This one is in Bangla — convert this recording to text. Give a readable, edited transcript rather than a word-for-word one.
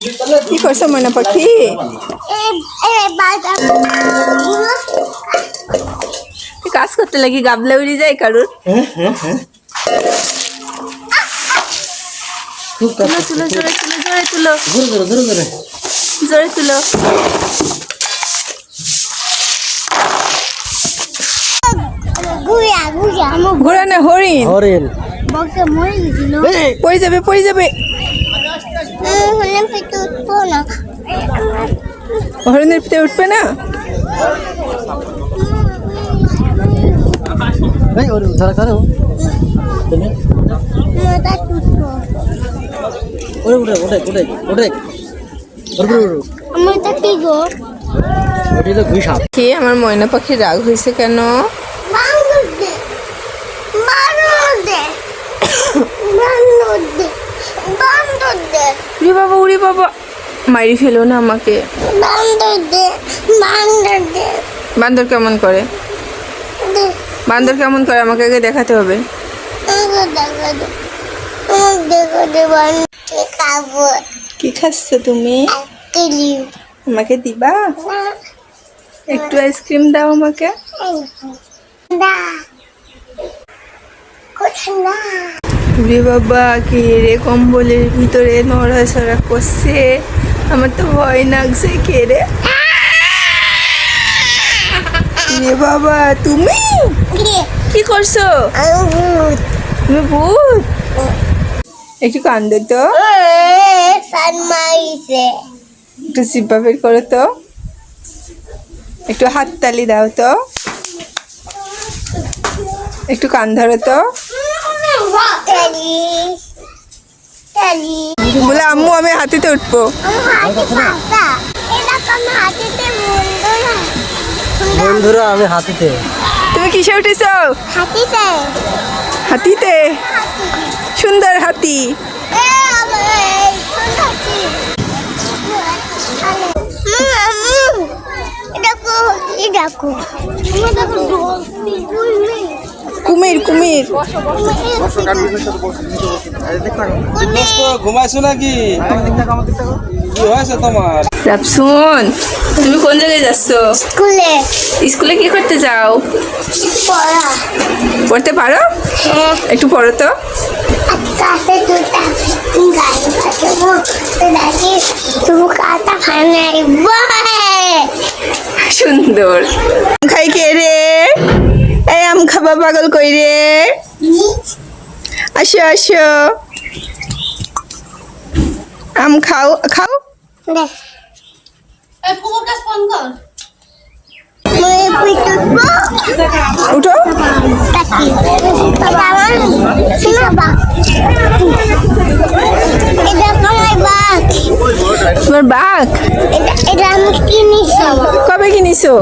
কি করছো ময়না পাখি? কাজ করতে লাগি গাবলা উড়ি যায় কারুর। তুলো জোরে তুলো জোরে তুলো। ঘোড়া না হরিণ। পড়ে যাবে হরিণের পিঠে উঠবে না। আমার ময়না পাখি রাগ হয়েছে কেন? উড়ি বাবা মারি ফেলো না আমাকে। বান্দর কেমন করে? আমাকে আগে দেখাতে হবে। কি খাচ্ছ তুমি? আমাকে দিবা? একটু আইসক্রিম দাও আমাকে। বাবা কে রে কম্বলের ভিতরে নড়াচড়া করছে, আমার তো ভয় লাগছে। কে রে? বাবা তুমি কি করছো? তুমি ভূত? একটু কান্দো তো, একটু জিব্বা বের করো তো, একটু হাততালি দাও তো, একটু কান ধরো তো। বলে আম্মু আমি হাতিতে উঠবো। বন্ধুরা আমি হাতিতে। তুমি কিসে উঠেছ? হাতিতে। সুন্দর হাতি। কুমির ঘুমাইছো নাকি? কি হয়েছে তোমার? রাপসুন তুমি কোন জায়গায় যাচ্ছ? স্কুলে কি করতে যাও? পড়তে পারো? একটু পড়ো তো। সুন্দর। খাই কে রে? এই আম খাবা পাগল কই রে? আসো আম খাও। উঠো। তোমার বাঘ? কবে কিনিছো?